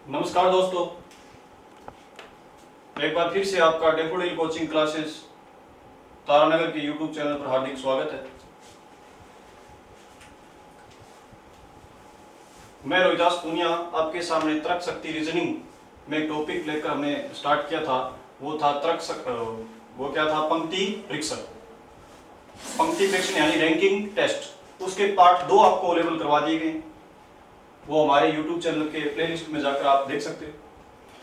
नमस्कार दोस्तों, एक बार फिर से आपका डेफोडिल कोचिंग क्लासेस तारानगर के यूट्यूब चैनल पर हार्दिक स्वागत है। मैं रोहिदास पूनिया आपके सामने तर्क शक्ति रीजनिंग में एक टॉपिक लेकर हमने स्टार्ट किया था। वो था पंक्ति परीक्षण यानी रैंकिंग टेस्ट। उसके पार्ट 2 आपको अवेलेबल करवा दिए गए, वो हमारे यूट्यूब चैनल के प्लेलिस्ट में जाकर आप देख सकते हो।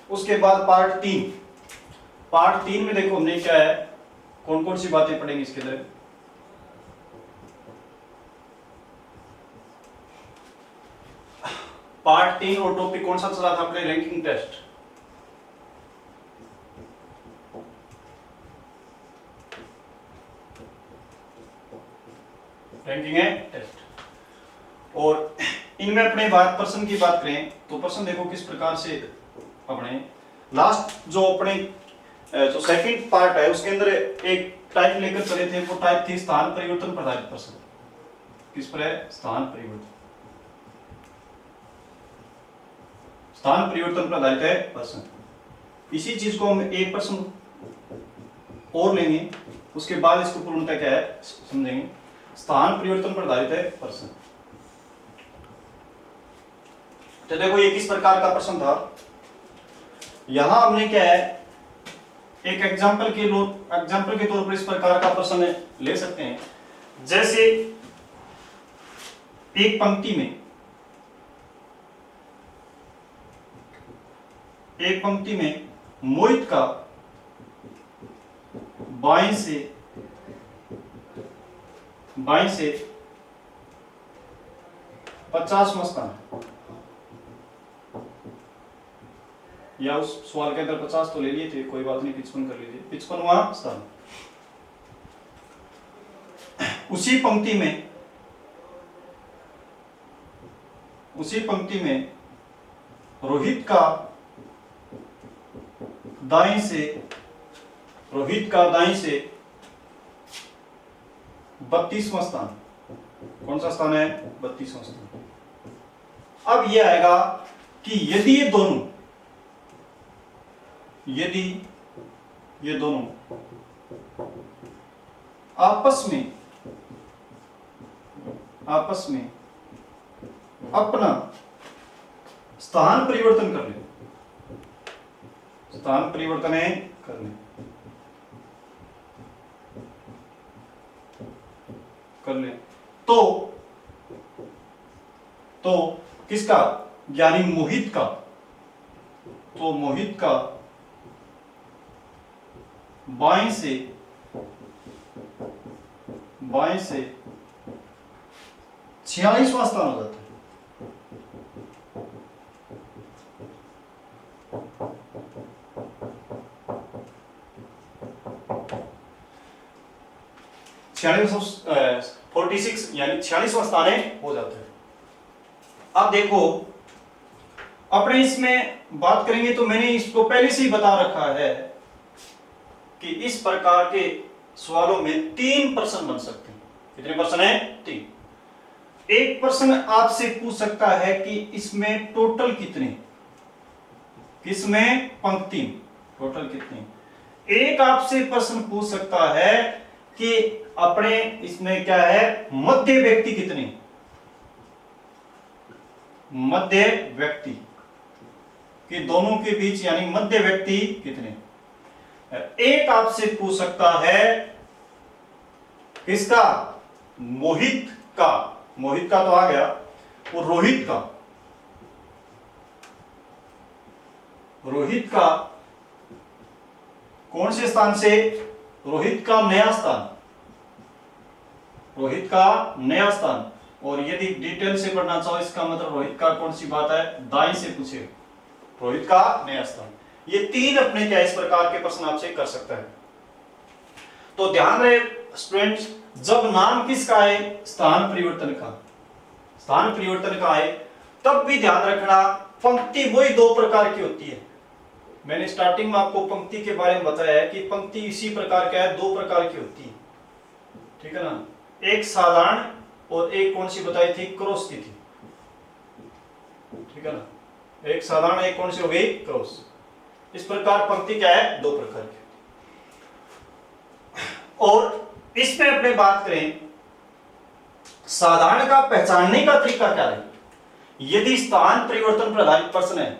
उसके बाद पार्ट 3 में देखो हमने क्या है, कौन कौन सी बातें पढ़ेंगे इसके अंदर। पार्ट 3 और टॉपिक कौन सा चला था अपने, रैंकिंग टेस्ट। रैंकिंग है टेस्ट। और इनमें अपने पर्सन की बात करें तो पर्सन देखो किस प्रकार से अपने लास्ट जो सेकंड पार्ट है उसके अंदर एक टाइप लेकर चले थे। वो टाइप थी स्थान परिवर्तन पर आधारित पर्सन। किस पर है? स्थान परिवर्तन पर आधारित है पर्सन। इसी चीज को हम एक पर्सन और लेंगे, उसके बाद इसको पूर्णतः क्या है समझेंगे। स्थान परिवर्तन पर आधारित है पर्सन। तो देखो ये किस प्रकार का प्रश्न था। यहां हमने क्या है, एक एग्जाम्पल के तौर पर इस प्रकार का प्रश्न ले सकते हैं। जैसे एक पंक्ति में मोहित का बाएं से 50वां स्थान, या उस सवाल के अंदर 50 तो ले लिए थे, कोई बात नहीं, 55 कर लीजिए, 55वां स्थान। उसी पंक्ति में रोहित का दाएं से 32वां स्थान। कौन सा स्थान है? 32वां स्थान। अब यह आएगा कि यदि ये दोनों आपस में अपना स्थान परिवर्तन कर ले तो किसका, यानी मोहित का बाएं से 46वां स्थान हो जाता है। यानी 46वां स्थान हो जाता है। अब देखो अपने इसमें बात करेंगे तो मैंने इसको पहले से ही बता रखा है कि इस प्रकार के सवालों में 3 प्रश्न बन सकते हैं। कितने प्रश्न है? 3। एक प्रश्न आपसे पूछ सकता है कि इसमें टोटल कितने, किसमें पंक्ति टोटल कितने। एक आपसे प्रश्न पूछ सकता है कि अपने इसमें क्या है, मध्य व्यक्ति कितने, मध्य व्यक्ति कि दोनों के बीच यानी मध्य व्यक्ति कितने। एक आपसे पूछ सकता है किसका, मोहित का तो आ गया, और रोहित का कौन से स्थान से, रोहित का नया स्थान। और यदि डिटेल से पढ़ना चाहो इसका मतलब रोहित का कौन सी बात है, दाएं से पूछे, रोहित का नया स्थान। ये 3 अपने क्या इस प्रकार के प्रश्न आपसे कर सकता है। तो ध्यान रहे स्टूडेंट्स, जब नाम किसका है, स्थान परिवर्तन का है, तब भी ध्यान रखना पंक्ति वही 2 प्रकार की होती है। मैंने स्टार्टिंग में आपको पंक्ति के बारे में बताया है कि पंक्ति इसी प्रकार का है, 2 प्रकार की होती है, ठीक है ना। एक साधारण और एक कौन सी बताई थी, क्रॉस की थी, ठीक है ना। एक साधारण, एक कौन सी हो गई, क्रॉस। इस प्रकार पंक्ति क्या है, दो प्रकार की। और इसमें अपने बात करें साधारण का पहचानने का तरीका क्या है। यदि स्थान परिवर्तन पर आधारित प्रश्न है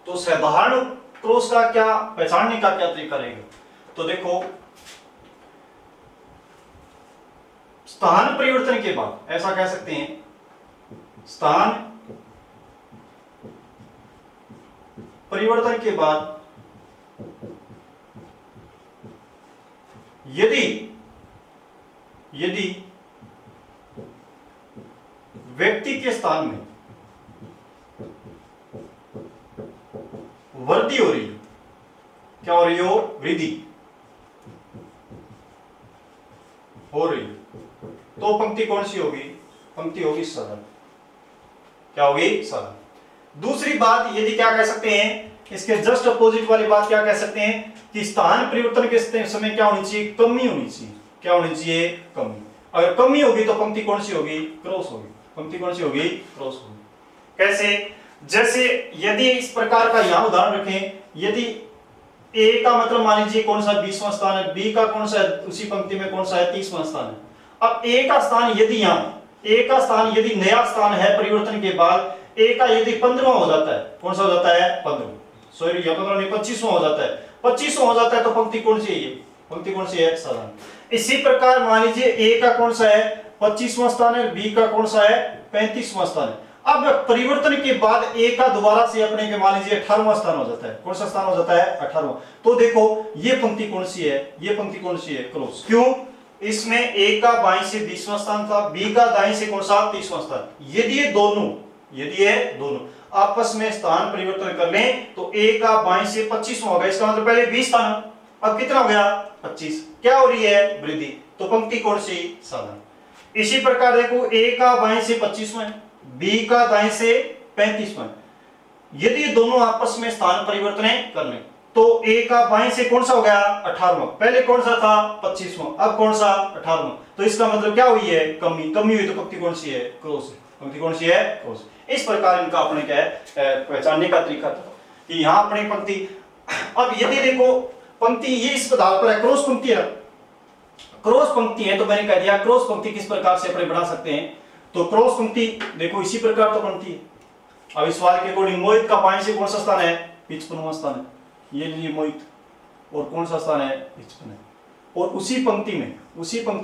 तो साधारण क्रॉस का क्या पहचानने का क्या तरीका रहेगा। तो देखो स्थान परिवर्तन के बाद ऐसा कह सकते हैं, स्थान परिवर्तन के बाद यदि व्यक्ति के स्थान में वृद्धि हो रही है, क्या हो रही हो, वृद्धि हो रही है, तो पंक्ति कौन सी होगी, पंक्ति होगी साधारण। क्या होगी, साधारण। दूसरी बात यदि क्या कह सकते हैं, इसके जस्ट अपोजिट वाली बात क्या कह सकते हैं कि स्थान परिवर्तन के समय क्या होनी चाहिए, कमी होनी चाहिए। क्या होनी चाहिए, कमी। अगर कमी होगी तो पंक्ति कौन सी होगी, क्रॉस होगी। पंक्ति कौन सी होगी, क्रॉस होगी। कैसे, जैसे यदि इस प्रकार का यहां उदाहरण रखें, यदि ए का मतलब मान लीजिए कौन सा 20वां स्थान है, बी का कौन सा है, उसी पंक्ति में कौन सा है, 30वां स्थान है। अब ए का स्थान यदि ए का स्थान यदि नया स्थान है परिवर्तन के बाद, ए का यदि 15वां हो जाता है, कौन सा हो जाता है, 15, सॉरी 15 नहीं 25वां हो जाता है, 25वां हो जाता है, तो पंक्ति कौन सी है, ये पंक्ति कौन सी है, साधारण। इसी प्रकार मान लीजिए ए का कौन सा है, 25वां स्थान है, बी का कौन सा है, 35वां स्थान है। अब परिवर्तन के बाद ए का दोबारा से अपने के मान लीजिए 18वां स्थान हो जाता है, कौन सा स्थान हो जाता है, 18वां। तो देखो ये पंक्ति कौन सी है, ये पंक्ति कौन सी है, क्रॉस। क्यों, इसमें ए का बाईं से 20वां स्थान था, बी का दाईं से कौन सा, 30वां स्थान। यदि ये दोनों आपस में स्थान परिवर्तन कर लें तो ए का बाईं से 25वां होगा, इसका मतलब पहले 20 था ना, अब कितना हो गया, 25। क्या हो रही है, वृद्धि, तो पंक्ति कौन सी, साधारण। इसी प्रकार देखो ए का बाईं से 25वां, बी का दाईं से 35वां। यदि दोनों आपस में स्थान परिवर्तन कर लें तो ए का बाईं से कौन सा हो गया, 18वां, पहले कौन सा था, 25वां, अब कौन सा, 18वां। तो इसका मतलब क्या हुई है, कमी। कमी हुई तो पंक्ति कौन सी है, क्रॉस। पंक्ति कौन सी है, क्रॉस। इस प्रकार इनका अपने क्या है पहचानने का तरीका था कि यहां अपनी पंक्ति। अब यदि देखो पंक्ति ये इस आधार पर है, क्रॉस पंक्ति है, क्रॉस पंक्ति है, तो मैंने कह दिया क्रॉस पंक्ति किस प्रकार से अपने बना सकते हैं। तो क्रॉस पंक्ति देखो इसी प्रकार तो बनती है। अब इस सवाल के अकॉर्डिंग मोहित का बाईं से कौन सा स्थान है, 55वां स्थान है, ये लीजिए मोहित, और कौन सा स्थान है, 55 है। और उसी पंक्ति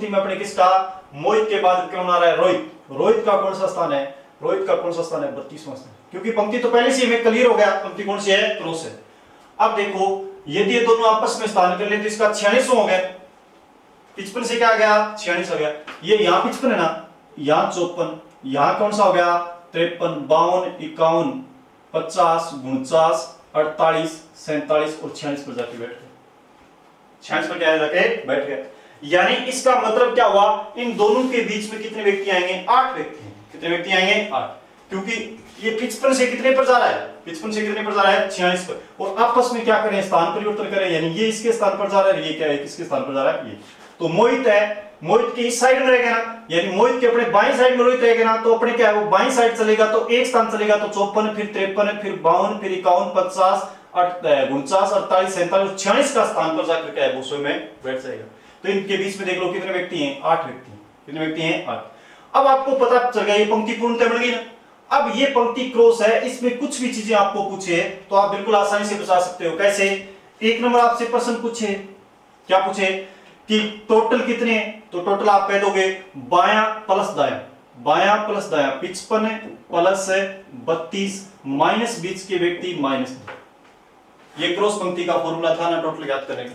में अपने किसका, मोहित के बाद कौन आ रहा है, रोहित। रोहित का कौन सा स्थान है, रोहित का कौन सा स्थान है, 32वां स्थान। क्योंकि पंक्ति तो पहले से हमें क्लियर हो गया, पंक्ति कौन सी है, क्रॉस है। अब देखो यदि ये दोनों आपस में स्थान कर ले तो इसका 46वां हो गया, 55 से क्या आ गया, 46 हो गया। ये यहाँ 55 है ना, यहाँ 54, यहाँ कौन सा हो गया, 53, 52, 51, 50, 49, 48, 47 और 46 पर जाके बैठ गए। 46 पर क्या जाके बैठ गए। यानी इसका मतलब क्या हुआ, इन दोनों के बीच में कितने व्यक्ति आएंगे, 8 व्यक्ति। कितने व्यक्ति आएंगे, 8। क्योंकि ये 55 से कितने पर जा रहा है, 55 से कितने पर जा रहा है, 46 पर। और आपस में क्या करें, स्थान परिवर्तन करें, यानी ये इसके स्थान पर जा रहा है, ये क्या है, किसके स्थान पर जा रहा है, ये। तो मोहित है, मोहित के इस साइड में रहेगा ना, यानी मोहित के अपने बाईं साइड में रोहित रहेगा ना, तो अपने क्या है वो बाईं साइड चलेगा तो एक स्थान चलेगा, तो 54, फिर 53, फिर 52, फिर 51, 50, 49, 48, 47, 46 का स्थान पर जाकर क्या है वो स्वयं में बैठ जाएगा। तो इनके बीच में देख लो कितने व्यक्ति हैं, 8 व्यक्ति। कितने व्यक्ति हैं, 8। अब आपको पता चल गया ये पंक्ति पूर्णतः बन गई ना। अब ये पंक्ति क्रॉस है, इसमें कुछ भी चीजें आपको पूछे तो आप बिल्कुल आसानी से बता सकते हो। कैसे, एक नंबर आपसे प्रश्न पूछे, क्या पूछे कि टोटल कितने हैं, तो टोटल आप कह दोगे बायां प्लस दायां, बायां प्लस दायां 55 प्लस 32 माइनस बीच के व्यक्ति माइनस। ये क्रॉस पंक्ति का फॉर्मूला था ना टोटल याद करने का।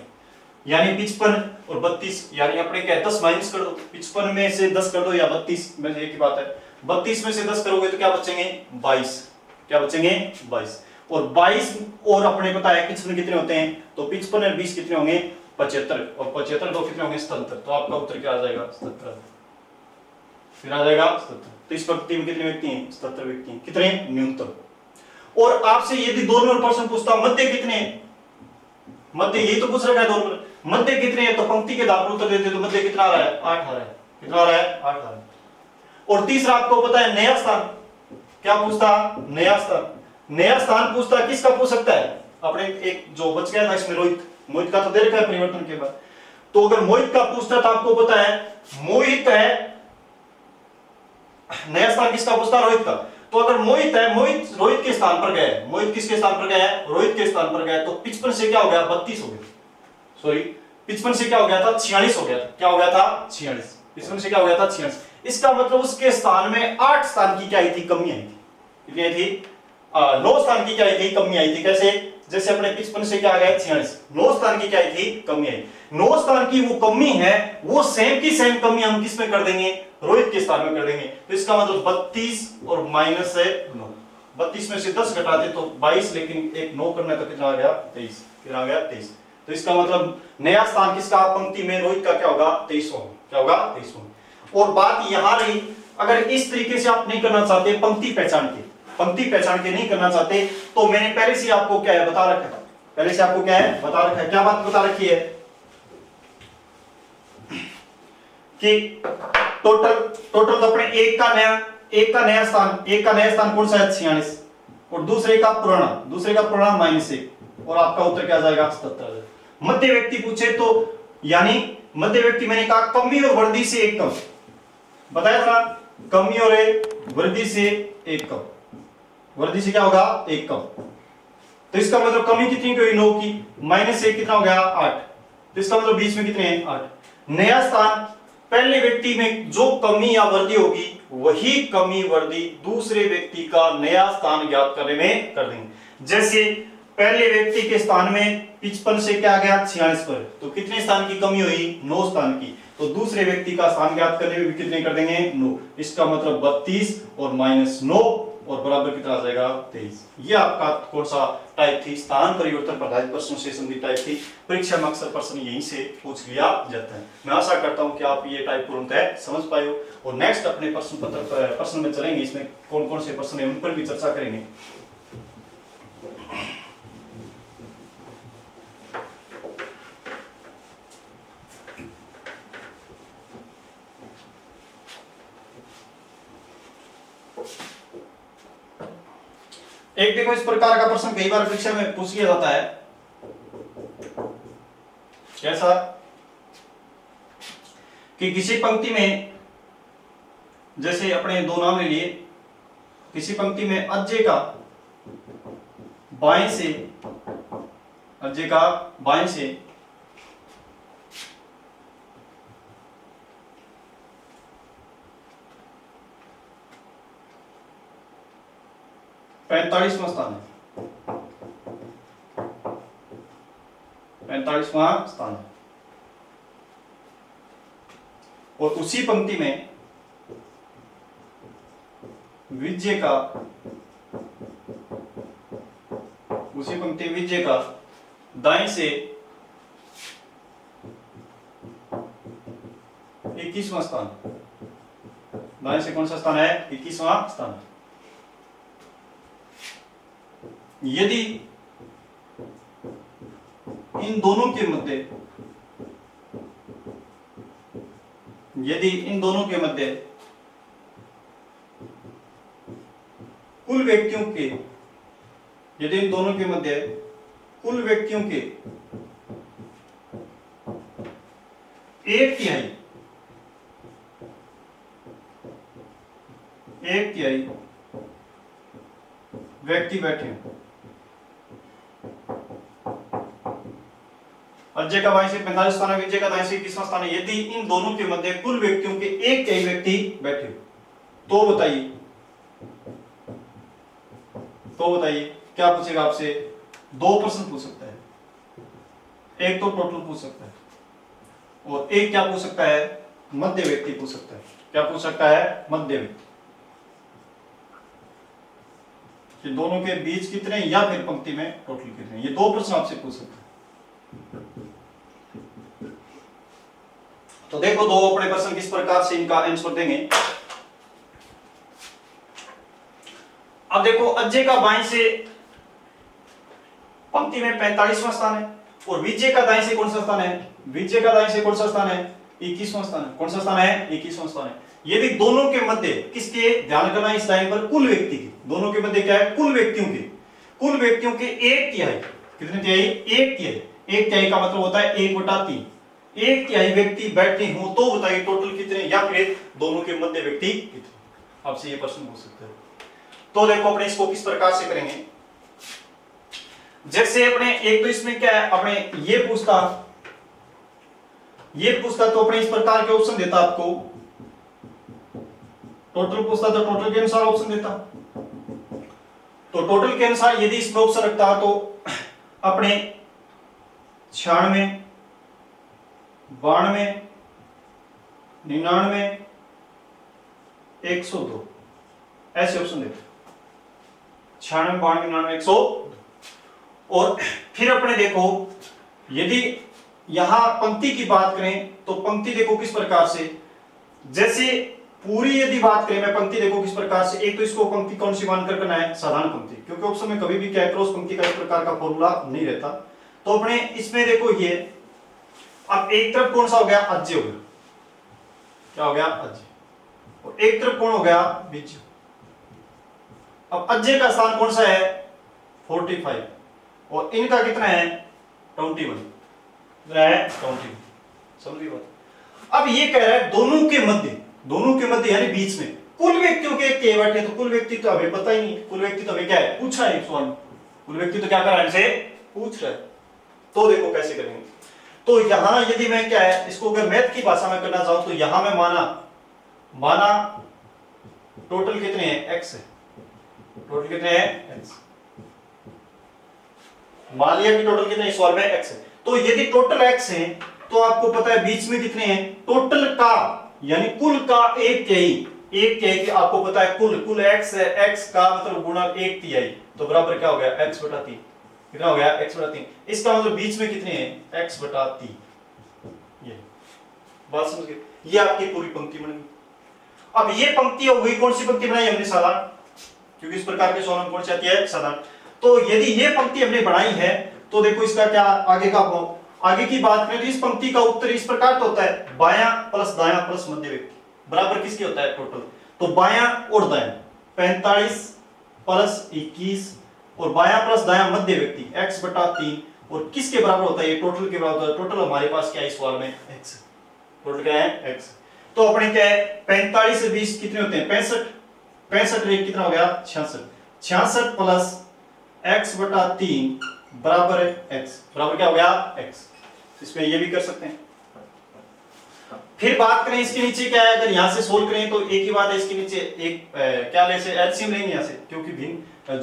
यानी 55 और 32, यानी अपने क्या 10 माइनस कर दो, 55 में से 10 कर दो या 32 में, एक ही बात है। 32 में से 10 करोगे तो क्या बचेंगे, 22। क्या बचेंगे, 22। और 22 और अपने पता है 55 कितने होते हैं, तो 55 और 20 कितने होंगे, 75। और 75 दो कितने होंगे, 77। तो आपका उत्तर क्या आ जाएगा, 77। फिर आ जाएगा 77। तो इस पंक्ति में कितने व्यक्ति हैं, 77 व्यक्ति हैं। कितने, न्यूनतम। और आपसे यदि 2 नंबर प्रश्न पूछता मध्य कितने, मध्य यही तो पूछ रखा है 2 नंबर, मध्य कितने हैं, तो पंक्ति के आधार पर उत्तर देते तो मध्य कितना आ रहा है, 8 आ रहा है। कितना आ रहा है, 8 आ रहा है। और तीसरा आपको पता है नया स्थान, क्या पूछता, नया स्थान। नया स्थान पूछता है, किसका पूछ सकता है? अपने एक जो बच गया था इसमें मोहित का तो दे रखा है परिवर्तन के बाद। तो अगर मोहित का पूछता तो आपको पता है मोहित है, नया स्थान किसका पूछता? रोहित का। तो अगर मोहित है, मोहित रोहित के स्थान पर गया, मोहित किसके स्थान पर गया है? रोहित के स्थान पर गया, तो 55 से क्या हो गया? 32 हो गया। सॉरी 55 से क्या हो गया था? 46 हो गया था। क्या हो गया था? 46। 55 से क्या हो गया था? 46। इसका मतलब उसके स्थान में 8 स्थान की क्या आई थी? कमी आई थी। कितनी आई थी? 9 स्थान की क्या आई थी? कमी आई थी। कैसे? जैसे अपने 55 से क्या आ गया? 46। 9 स्थान की क्या आई थी? कमी आई। 9 स्थान की वो कमी है, वो सेम की सेम कमी हम किस में कर देंगे? रोहित के स्थान में कर देंगे। तो इसका मतलब 32 और माइनस है 9। 32 में से 10 घटाते तो 22, लेकिन एक 9 करना तो कितना आ गया? 23। कितना आ गया? 23। तो इसका मतलब नया स्थान किसका? पंक्ति में रोहित का क्या होगा? 23 होगा। क्या होगा? 23 होगा। और बात यहां रही, अगर इस तरीके से आप नहीं करना चाहते, पंक्ति पहचान के नहीं करना चाहते, तो मैंने पहले से आपको क्या है बता रखा है, पहले से आपको क्या है बता रखा है। क्या बात बता रखी है? कि टोटल तो अपने एक का नया स्थान कौन सा है? 46। और दूसरे का पुराना -1, और आपका उत्तर क्या जाएगा? 77। मध्य व्यक्ति पूछे तो, यानी मध्य व्यक्ति मैंने कहा कमी और वृद्धि से एक कम, बताया था, कमी और वृद्धि से एक कम, वृद्धि से क्या होगा? एक कम। तो इसका मतलब कमी कितनी की हुई? 9 की, -1 कितना हो गया? 8। तो इसका मतलब बीच में कितने हैं? 8। नया स्थान, पहले व्यक्ति में जो कमी या वृद्धि होगी वही कमी वृद्धि दूसरे व्यक्ति का नया स्थान ज्ञात करने में कर देंगे। जैसे पहले व्यक्ति के स्थान में 55 से क्या आ गया? 46 पर, तो कितने स्थान की कमी हुई? 9 स्थान की। तो दूसरे व्यक्ति का स्थान ज्ञात करने में भी कितने कर देंगे? 9। इसका मतलब 32 और -9 और बराबर कितना आ जाएगा? 23। ये आपका कौन सा टाइप थी? स्थान परिवर्तन आधारित प्रश्नों से संबंधित टाइप थी। परीक्षा में अक्सर प्रश्न यहीं से पूछ लिया जाता है। मैं आशा करता हूं कि आप ये टाइप पूर्णतः समझ पाए हो। और नेक्स्ट अपने प्रश्न में चलेंगे, इसमें कौन कौन से प्रश्न है उन पर भी चर्चा करेंगे। एक देखो, इस प्रकार का प्रश्न कई बार परीक्षा में पूछ लिया जाता है। कैसा? कि किसी पंक्ति में, जैसे अपने दो नाम ले लिए, किसी पंक्ति में अज्जे का बाएं से 45वां स्थान है, 45वां स्थान है। और उसी पंक्ति में विजय का, दाएं से 21वां स्थान, दाएं से कौन सा स्थान है? 21वां स्थान। यदि इन दोनों के मध्य कुल व्यक्तियों के, एक तिहाई व्यक्ति बैठे हैं, अज्जे का बाएं से 45 स्थान है, विजय का दाएं से 21वां स्थान है। यदि इन दोनों के मध्य कुल व्यक्तियों के एक तिहाई व्यक्ति बैठे तो बताइए क्या पूछेगा आपसे? 2 प्रश्न पूछ सकता है। एक तो टोटल पूछ सकता है, और एक क्या पूछ सकता है? मध्य व्यक्ति पूछ सकता है। क्या पूछ सकता है? मध्य व्यक्ति, कि दोनों के बीच कितने, या फिर पंक्ति में टोटल कितने। ये 2 प्रश्न आपसे पूछ सकते हैं। तो देखो, 2 अपने प्रश्न किस प्रकार से इनका आंसर देंगे। अब देखो, अज्जे का बाएं से पंक्ति में 45वां स्थान है, और विजय का दाएं से कौन सा स्थान है? 21वां स्थान है। कौन सा स्थान है? 21वां स्थान है। यदि दोनों के मध्य किसके, ध्यान करना इस लाइन पर, कुल व्यक्ति के, दोनों के मध्य क्या है? कुल व्यक्तियों के, कुल व्यक्तियों के एक तिहाई, कितने तिहाई? एक तिहाई। एक तिहाई का मतलब होता है 1/3। एक तिहाई व्यक्ति बैठे हो तो बताइए टोटल कितने, या फिर दोनों के मध्य व्यक्ति कितने। आपसे ये प्रश्न हो सकता है। तो देखो अपने इसको किस प्रकार से करेंगे, जैसे अपने एक तो इसमें क्या है, अपने ये पूछता तो अपने इस प्रकार के ऑप्शन देता आपको, टोटल पूछता तो टोटल के अनुसार ऑप्शन देता। तो टोटल के अनुसार यदि इसमें ऑप्शन रखता तो अपने 96, 92, 99, 102 ऐसे ऑप्शन देते। 96, 92, 99, 102। और फिर अपने देखो यदि यहां पंक्ति की बात करें तो पंक्ति देखो किस प्रकार से, जैसे पूरी यदि बात करें मैं पंक्ति देखो किस प्रकार से, एक तो इसको पंक्ति कौन सी मानकर करना है, साधारण पंक्ति, क्योंकि ऑप्शन में कभी भी क्या क्रॉस पंक्ति का इस प्रकार का फॉर्मूला नहीं रहता। तो अपने इसमें देखो ये अब एक तरफ कौन सा हो गया, अज्य हो गया, क्या हो गया, अज्य, और एक तरफ कौन हो गया, बीज। अब अज्य का स्थान कौन सा है, 45, और इनका कितना है, 21 है, 21। समझिए बात। अब ये कह रहा है दोनों के मध्य यानी बीच में कुल व्यक्तियों के एक तिहाई बैठे, तो कुल व्यक्ति तो हमें पता ही नहीं, कुल व्यक्ति तो हमें क्या है, पूछा है सवाल में, कुल व्यक्ति तो क्या कर रहा है, इनसे पूछ रहा है। तो देखो कैसे करेंगे, तो यहां यदि मैं क्या है इसको अगर मैथ की भाषा में करना चाहूं तो यहां मैं माना टोटल कितने हैं, x है, टोटल कितने हैं, x। मान लिया कि टोटल कितने इस सवाल में x है, तो यदि टोटल x है तो आपको पता है बीच में कितने हैं, टोटल का यानी कुल का एक तिहाई की आपको पता है कुल x है, x का मतलब गुणा एक तिहाई, तो बराबर क्या हो गया, x/3। कितना हो गया, x/3। इसका मतलब बीच में कितने हैं, x/3। ये बात समझ गए, ये आपकी पूरी पंक्ति बन गई। अब ये पंक्ति हो गई, कौन सी पंक्ति बनाई हमने, साधारण, क्योंकि इस प्रकार के सवाल में कौन सी आती है, साधारण। तो यदि ये पंक्ति हमने बनाई है तो देखो इसका क्या आगे की बात करें तो इस पंक्ति का उत्तर इस प्रकार तो होता है, बायां प्लस दायां प्लस मध्य व्यक्ति बराबर किसके होता है, टोटल। तो बायां और दायां 45 प्लस 21 और बायां प्लस दायां मध्य व्यक्ति x/3, और किसके बराबर होता है, ये टोटल के बराबर होता है। टोटल हमारे पास क्या है इस सवाल में, x। टोटल क्या है, x। तो अपने क्या है 45 से 20 कितने होते हैं, 65 कितना हो गया, 66 प्लस x/3 बराबर है x, बराबर क्या हो गया, x। इसमें ये भी कर सकते हैं। फिर बात करें इसके नीचे क्या है, अगर यहां से सोल्व करें तो एक ही बात है, इसके नीचे एक क्या ले से एलसीएम लेंगे यहां से, क्योंकि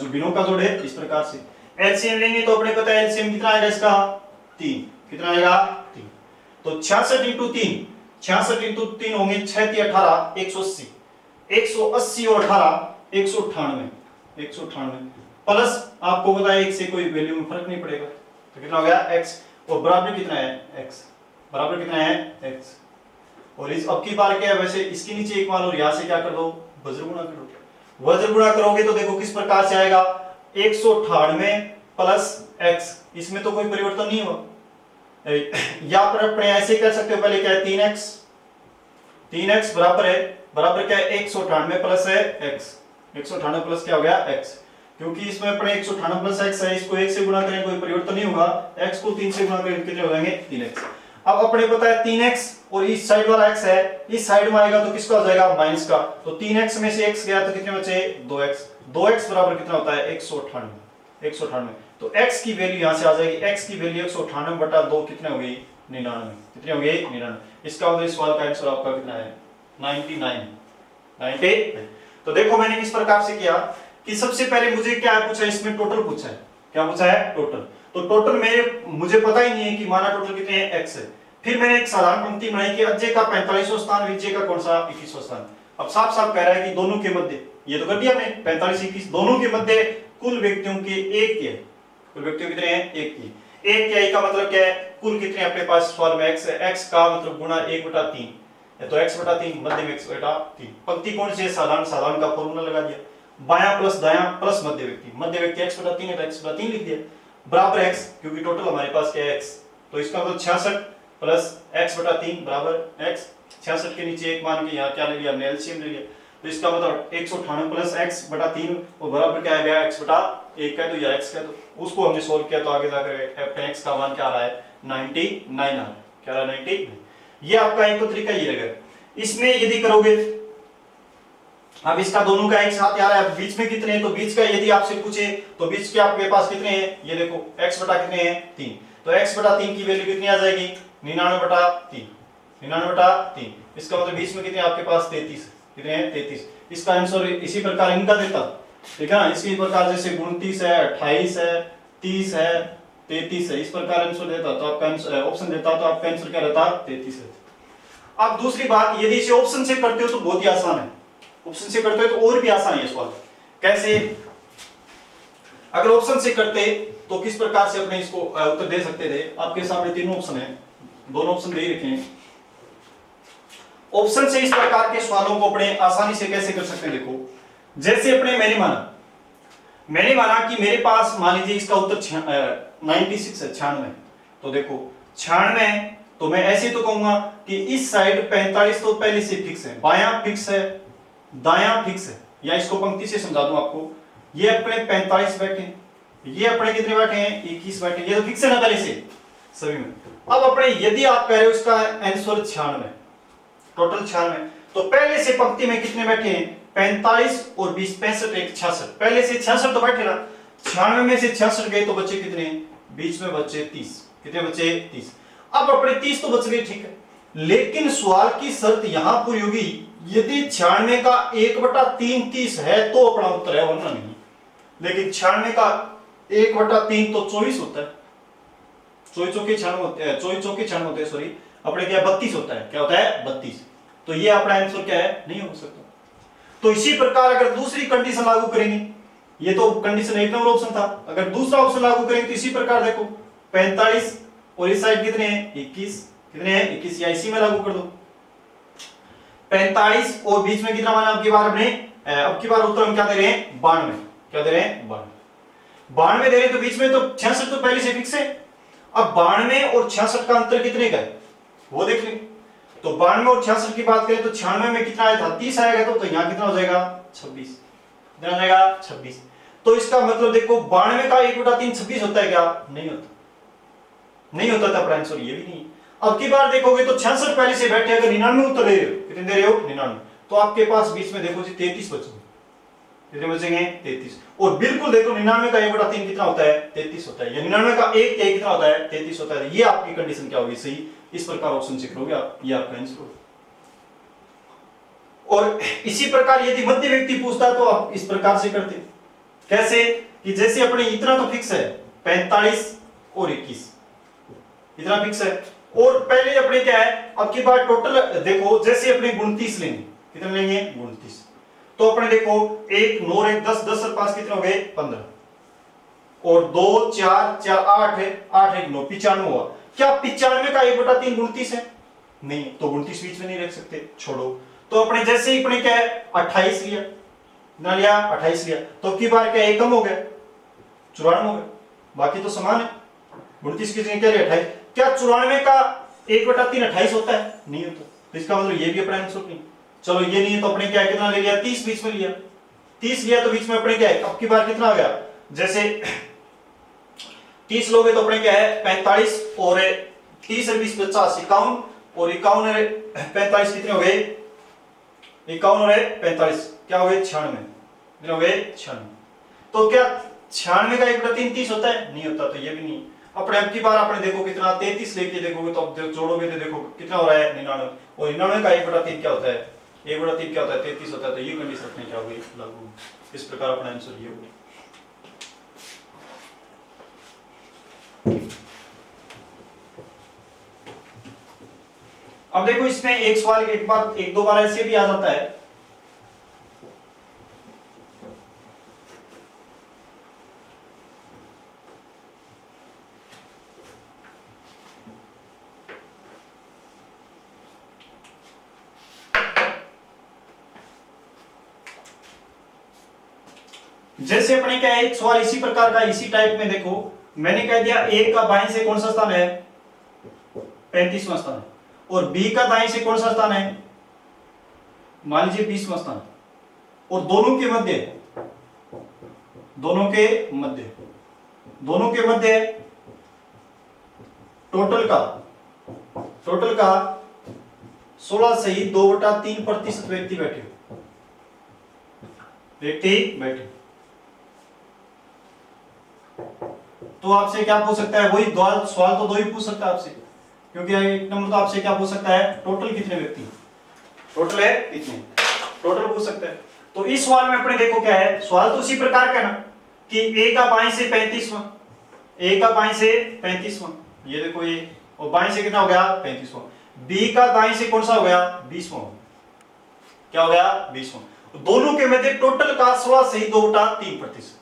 भिन्नों का जोड़ है इस प्रकार से एलसीएम लेंगे, तो अपने पता है एलसीएम कितना आएगा इसका, 3। कितना आएगा, 3। तो 66 × 3, 66 × 3 होंगे 6 × 18 180, 180 और 18 198 प्लस आपको पता है एक से कोई वैल्यू में फर्क नहीं पड़ेगा, तो कितना हो गया, x, और बराबर कितना है, x, बराबर कितना है, x। और इस अब की बार क्या है, वैसे इसके नीचे एक मान और यहां से क्या कर दो, वज्र गुणा कर दो। वज्र गुणा करोगे तो देखो किस प्रकार से आएगा, 198 प्लस x, इसमें तो कोई परिवर्तन नहीं हुआ, या पर अपने ऐसे कर सकते हो, पहले क्या है 3x बराबर क्या है 198 प्लस है x, 198 प्लस क्या हो गया, x, क्योंकि इसमें अपने 198 प्लस x है, इसको 1 से गुणा करें कोई परिवर्तन नहीं होगा, x को 3 से गुणा करें कितने हो जाएंगे, 3x। अब अपने पता है 3x और इस साइड वाला x है, इस साइड में आएगा तो किसका हो जाएगा, माइनस का, तो 3x में से x गया तो कितने बचे, 2x बराबर कितना होता है, 198। तो x की वैल्यू यहां से आ जाएगी, x की वैल्यू 198/2 कितने हो गई, 99। कितने हो गई, 99। इसका मतलब इस सवाल का आंसर आपका कितना है, 99। तो देखो मैंने किस प्रकार से किया कि सबसे पहले मुझे क्या पूछा, इसमें टोटल पूछा है, क्या पूछा है, टोटल। तो टोटल मुझे पता ही नहीं है कि माना टोटल कितने हैं, x है। फिर मैंने एक साधारण पंक्ति बनाई कि अज्य का 45वां स्थान, विजय का कौन सा, 21वां स्थान। अब साफ साफ कह रहा है कि दोनों के मध्य, ये तो कर दिया हमने 45 21, दोनों के मध्य कुल व्यक्तियों के एक तिहाई, कुल व्यक्तियों कितने हैं, एक तिहाई का मतलब क्या है, कुल कितने अपने पास सवाल में x है, x का मतलब गुणा 1/3, तो x/3 मध्य में x/3। पंक्ति कौन सी है, साधारण का फॉर्मूला लगा दिया, बायां प्लस दायां प्लस मध्य व्यक्ति x/3 है तो x/3 लिख दिया, बराबर x, क्योंकि टोटल हमारे पास क्या है x, तो इसका मतलब 66 प्लस x/3 बराबर x। 66 के नीचे एक मान के यहाँ क्या ले लिया, हमने एलसीएम ले लिया, तो इसका मतलब 198 प्लस x/3 और बराबर क्या आ गया, x/3। एक कह दो या x कह दो, उसको हमने सोल्व किया तो आगे जाकर f(x) का मान क्या आ रहा है 99 आ रहा है, क्या आ रहा है 99। ये आपका एक तो तरीका ये रहेगा। इसमें यदि करोगे, अब इसका दोनों का एक साथ आ रहा है, बीच में कितने हैं, तो बीच का यदि आपसे पूछे तो बीच के आपके पास कितने हैं, ये देखो x बटा कितने हैं 3, तो x बटा 3 की वैल्यू कितनी आ जाएगी 99 बटा 3, 99 बटा 3, इसका मतलब बीच में कितने आपके पास 33, कितने हैं 33। इसका आंसर इसी प्रकार इनका देता, ठीक है ना, इसी प्रकार जैसे 29 है, 28 है, 30 है, 33 है, इस प्रकार आंसर देता तो आपका ऑप्शन देता तो आपका आंसर क्या रहता 33 है। अब दूसरी बात, यदि इसे ऑप्शन से करते हो तो बहुत ही आसान है, ऑप्शन से करते हो तो और भी आसान है सवाल। कैसे, अगर ऑप्शन से करते तो किस प्रकार से अपने इसको उत्तर दे सकते थे। आपके सामने तीनों ऑप्शन है, दोनों ऑप्शन दे ही रखे हैं। ऑप्शन से इस प्रकार के सवालों को अपने आसानी से कैसे कर सकते हैं, देखो जैसे अपने मैंने माना कि मेरे पास मान लीजिए इसका उत्तर 96 है, 96, तो देखो 96, तो मैं ऐसे तो कहूंगा कि इस साइड 45 तो पहले से फिक्स है, बायां फिक्स है, दायां फिक्स है, या इसको पंक्ति से समझा दूं आपको, ये अपने 45 बैठे, ये अपने कितने बैठे हैं 21 बैठे, ये तो फिक्स है ना पहले से सभी में। अब अपने यदि आप कह रहे हो इसका आंसर 96, टोटल 96, तो पहले से पंक्ति में कितने बैठे हैं 45 और 20, 65, 1 66, पहले से 66 तो बैठे ना, 96 में से 66 गए तो बचे कितने, बीच में बचे 30, कितने बचे 30। अब अपने 30 तो बच गए, ठीक है, लेकिन सवाल की शर्त यहां पूरी होगी यदि 96 का 1/3 30 है तो अपना उत्तर है, वरना नहीं। लेकिन 96 का 1/3 तो 24 होता है, 24 चौके 96 होते हैं, 24 चौके 96 होते हैं, सॉरी अपने क्या 32 होता है, क्या होता है 32, तो ये अपना आंसर क्या है, नहीं हो सकता। तो इसी प्रकार अगर दूसरी कंडीशन लागू करेंगे, ये तो कंडीशन एक नंबर ऑप्शन था, अगर दूसरा ऑप्शन लागू करेंगे तो इसी प्रकार देखो 45 और इस साइड कितने हैं 21, कितने हैं 21, या इसी में लागू कर दो 45 और बीच में कितना माना, अब की बार उत्तर हम क्या दे रहे हैं 92, क्या दे रहे हैं 92 दे रहे हैं, तो बीच में तो 66 तो पहले से फिक्स है। अब 92 और 66 का अंतर कितने का है वो देख लें, तो 92 और 66 की बात करें तो 96 में कितना आया था 30 आएगा, तो यहाँ कितना हो जाएगा 26, कितना हो जाएगा 26। तो इसका मतलब देखो 92 का 1/3 26 होता है क्या, नहीं होता, नहीं होता था अपना आंसर ये भी नहीं। अब की बार देखोगे तो 66 पहले से बैठे, अगर 99 उत्तर दे रहे हो, कितने दे रहे हो 99, तो आपके पास बीच में देखो जी 33 बचेंगे, कितने बचेंगे 33, और बिल्कुल देखो 99 का 1/3 कितना होता है 33 होता है, या 99 का 1 कितना होता है 33 होता है। ये आपकी कंडीशन क्या होगी सही, इस प्रकार ऑप्शन से करोगे आप, ये आपका आंसर होगा। और इसी प्रकार यदि मध्य व्यक्ति पूछता तो आप इस प्रकार से करते, कैसे कि जैसे अपने इतना तो फिक्स है 45 और 21 इतना फिक्स है, और पहले अपने क्या है, अब की बार टोटल देखो जैसे अपने 29 लेंगे, कितने लेंगे 29, तो अपने देखो 1 9 1 10 10 और 5 कितने हो गए 15, और 2 4 4 8 है, 8 1 9 95 हुआ। क्या 95 का 1/3 29 है, नहीं, तो 29 बीच में नहीं रख सकते, छोड़ो। तो अपने जैसे ही अपने क्या है 28 लिया, ना लिया 28 लिया, तो की बार क्या 1 कम हो गया 94 हो गया, बाकी तो समान है, 29 की जगह क्या लिया 28। क्या 94 का 1/3 28 होता है, नहीं होता, तो इसका मतलब ये भी अपना आंसर नहीं। चलो ये नहीं है तो अपने क्या कितना ले लिया 30 बीच में लिया, 30 लिया तो बीच में अपने क्या है, अब की बार कितना आ गया, जैसे 30 लोगे तो अपने क्या है 45 और 30 और 20 50 51, और 51 और 45 कितने हो गए 51 और 45 क्या हो गए 96, कितने हो गए 96। तो क्या 96 का 1/3 30 होता है, नहीं होता, तो ये भी नहीं। अपने अब की बार आपने देखो कितना 33 लेके देखोगे तो अब जोड़ोगे तो देखो कितना हो रहा है 99, और 99 का 1/3 क्या होता है, 1/3 क्या होता है 33 होता है, तो ये कंडीशन अपने क्या होगी लागू। इस प्रकार अपना आंसर ये होगा। अब देखो इसमें एक सवाल एक दो बार ऐसे भी आ जाता है, जैसे अपने क्या एक सवाल इसी प्रकार का इसी टाइप में देखो, मैंने कह दिया ए का बाएं से कौन सा स्थान है 35वां स्थान है, और बी का दाएं से कौन सा स्थान है मान लीजिए 20वां स्थान, और दोनों के मध्य दोनों के मध्य टोटल का 16 सही 2/3% व्यक्ति बैठे। तो आपसे क्या पूछ सकता है, वही सवाल तो दो ही पूछ सकता है आपसे, क्योंकि एक नंबर तो आपसे क्या पूछ सकता है, टोटल कितने व्यक्ति, टोटल है कितने, टोटल पूछ सकता है। तो इस सवाल में अपने देखो क्या है, सवाल तो उसी प्रकार का ना कि a का बाएं से 35वां, a का बाएं से 35वां, ये देखो ये, और बाएं से कितना हो गया 35वां, b का दाएं से कौन सा हो गया 20वां, क्या हो गया 20वां, दोनों के मध्य टोटल का 16 सही 2/3%।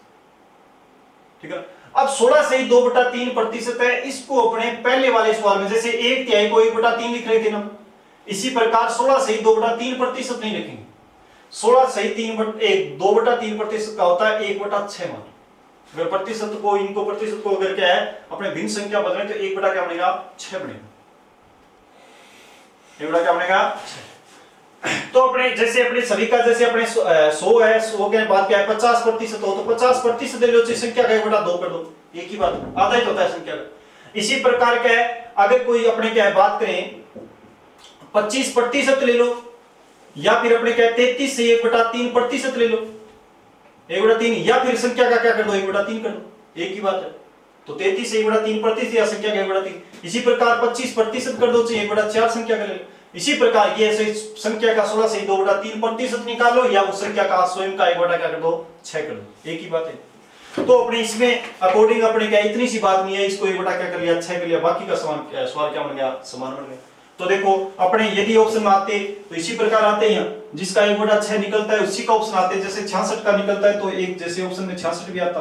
ठीक है, अब 16 सही 2/3% है, इसको अपने पहले वाले सवाल में जैसे 1/3 को 1/3 लिख रहे थे ना, इसी प्रकार 16 सही 2/3% नहीं लिखेंगे, 16 सही 2/3% का होता है 1/6 मान। अगर प्रतिशत को इनको प्रतिशत को अगर क्या है अपने भिन्न संख्या बदलें तो 1 बटा क्या बनेगा 6 बनेगा, 1 बटा क्या बनेगा 6। तो अपने जैसे अपने सभी का जैसे अपने 100 है, 100 के बाद क्या है 50% हो, तो 50% ले लो, संख्या का 1/2 कर दो, एक ही बात, आधा ही होता है संख्या का। इसी प्रकार क्या है, अगर कोई अपने क्या है बात करें 25% ले लो, या फिर अपने क्या 33 से 1/3% ले लो, 1/3, या फिर संख्या का क्या कर दो 1/3 कर दो, एक ही बात है। तो 33 से 1/3% या संख्या का 1/3। इसी प्रकार 25% कर दो, चाहिए 1/4 संख्या का ले लो। इसी प्रकार ये ऐसे संख्या का 16 से 2/3% निकालो, या उस संख्या का स्वयं का 1 क्या कर दो 6 कर दो, एक ही बात है। तो अपने इसमें अकॉर्डिंग अपने क्या इतनी सी बात नहीं है, इसको 1 क्या कर लिया 6 कर लिया, बाकी का सवाल क्या बन गया समान बन गया। तो देखो अपने यदि ऑप्शन में आते तो इसी प्रकार आते हैं, जिसका 1/6 निकलता है उसी का ऑप्शन आते हैं, जैसे 66 का निकलता है तो एक जैसे ऑप्शन में 66 भी आता,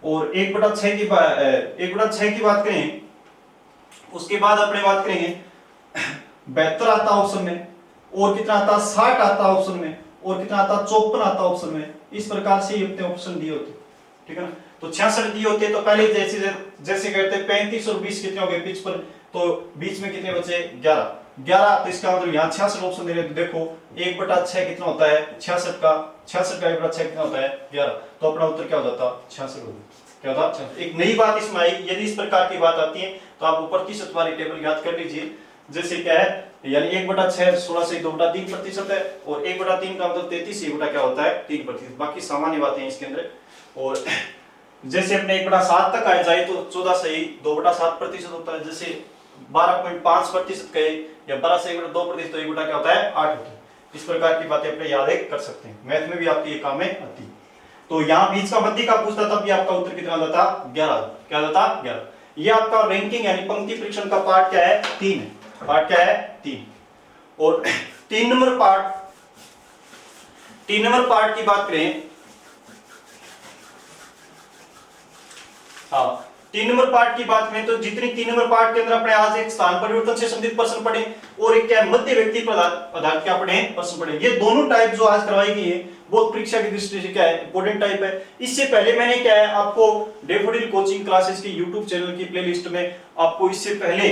और 1/6 की 1/6 की बात करें, उसके बाद अपने बात करेंगे 72 आता ऑप्शन में, और कितना आता 60 आता ऑप्शन में, और कितना आता 54 आता ऑप्शन में। इस प्रकार से अपने ऑप्शन दिए होते, ठीक है ना। तो 66 दिए होते तो पहले जैसे कहते 35 और 20 कितने हो गए 55, तो बीच में कितने बचे 11, तो इसका मतलब यहाँ 66 ऑप्शन दे रहे, तो देखो 1/6 कितना होता है 66 का 1/6 कितना होता है 11, तो अपना उत्तर क्या हो जाता 66 हो जाता, क्या होता 66। एक नई बात इसमें आई, यदि इस प्रकार की बात आती है तो आप ऊपर प्रतिशत वाली टेबल याद कर लीजिए, जैसे क्या है यानी 1/6 16 से 2/3% है, और 1/3 का मतलब 33 से 1 क्या होता है 3%। बाकी सामान्य बातें इसके अंदर, और जैसे अपने 1/7 तक आ जाए तो 14 से 2/7% होता है, जैसे 12.5% कहे या 12 से 1/2%, तो 1 क्या होता है 8 होता है। इस प्रकार की बातें अपने याद कर सकते हैं, मैथ में भी आपकी ये काम में आती है। तो यहाँ बीच का मध्य का पूछता तब भी आपका उत्तर कितना आता 11, क्या आता 11। ये आपका रैंकिंग यानी पंक्ति परीक्षण का पार्ट क्या है 3 है, पार्ट क्या है 3। और 3 नंबर पार्ट की बात करें, हाँ 3 नंबर पार्ट की बात करें तो जितनी 3 नंबर पार्ट के अंदर अपने आज एक स्थान परिवर्तन से संबंधित प्रश्न पढ़े, और एक क्या मध्य व्यक्ति पदार्थ के अपने प्रश्न पढ़े। ये दोनों टाइप जो आज करवाई गई है बहुत परीक्षा की दृष्टि से क्या है इंपॉर्टेंट टाइप है। इससे पहले मैंने क्या है आपको डैफोडिल कोचिंग क्लासेस की YouTube चैनल की प्लेलिस्ट में आपको इससे पहले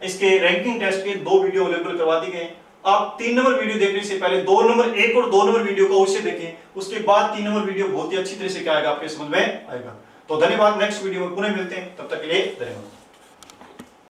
इसके रैंकिंग टेस्ट के 2 वीडियो अवेलेबल करवा दी गए। आप 3 नंबर वीडियो देखने से पहले 2 नंबर 1 और 2 नंबर वीडियो को अवश्य देखें, उसके बाद 3 नंबर वीडियो बहुत ही अच्छी तरह से क्या आएगा आपके समझ में आएगा। तो धन्यवाद, नेक्स्ट वीडियो में पुनः मिलते हैं, तब तक के लिए धन्यवाद।